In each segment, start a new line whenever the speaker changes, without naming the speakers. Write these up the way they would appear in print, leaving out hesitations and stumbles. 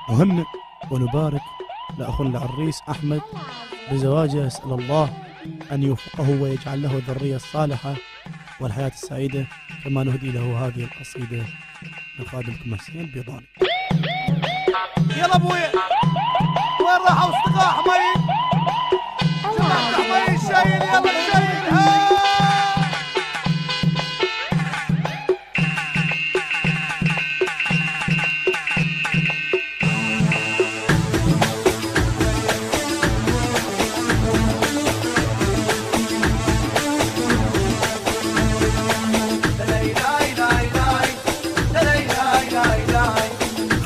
نهنئ ونبارك لأخونا العريس أحمد بزواجه، أسأل الله أن يوفقه ويجعل له الذرية الصالحة والحياة السعيدة. كما نهدي له هذه القصيدة من خادمكم حسين البيضاني.
يلا ابويا، وين راحوا اصدقاء حميد؟ جماعة حميد شايل، يلا شايل.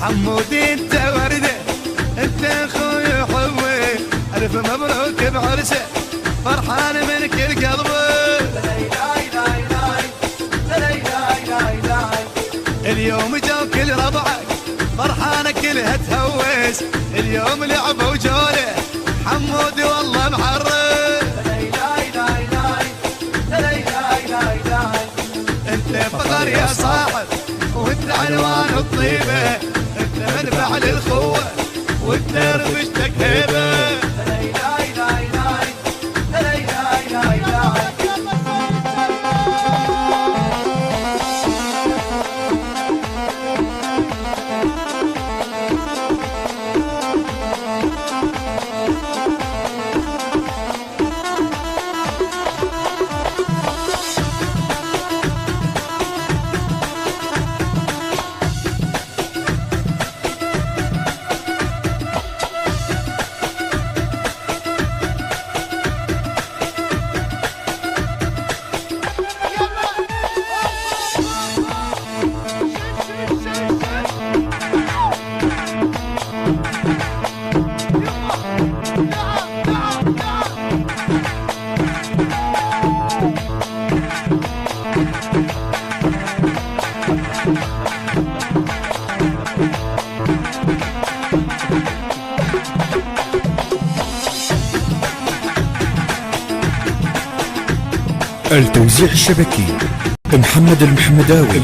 حمودي انت وردة، انت اخوي حبي، الف مبروك بعرسه، فرحان من كل قلبي. اليوم جو كل ربعك فرحانة كلها تهوس، اليوم لعبه وجوله حمودي والله محرس. انت فخر يا صاحب وانت عنوان الطيبة، انت منبع للخوة وانت رفشتك هيبة.
التوزيع الشبكي محمد المحمداوي.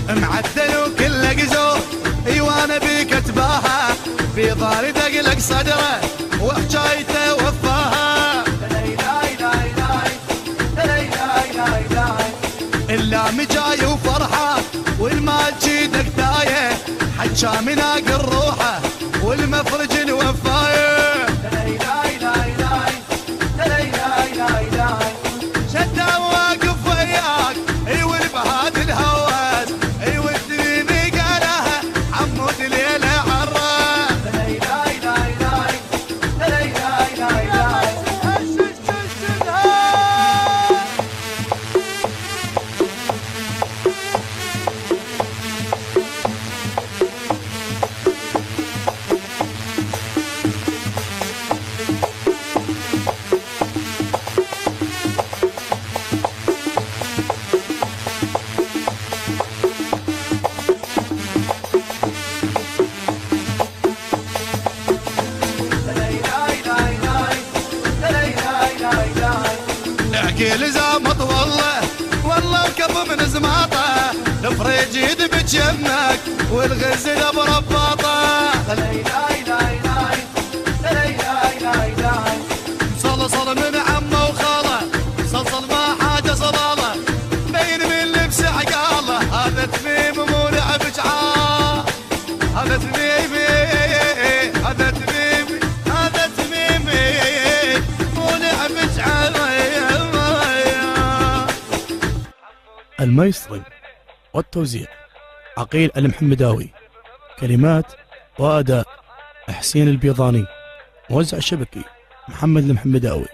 معدل وكل قزور ايوان بيك اتباها، في ضاري دقلق صدره وحجايته وفاها. اللام جاي وفرحة والمال جيدك دايه، حجا مناقل روحه والمفرج الوفايه. شدا واقف وياك ايوه بهذا الهواس، ايوه الدنيا قالها حمود ليله عراس. عقيل زامط والله وكب من زماطه، الفريجيد بجمك والغزل برباطه. صلصل من عمه وخاله، صلصل ما حاجه صلاله، بين من لبس عقاله، هذا تميم مو لعب جعال، هذا تميمي هذا تميمي هذا تميمي مو لعب جعال.
الميسري والتوزيع عقيل المحمداوي، كلمات وأداء حسين البيضاني، موزع الشبكي محمد المحمداوي.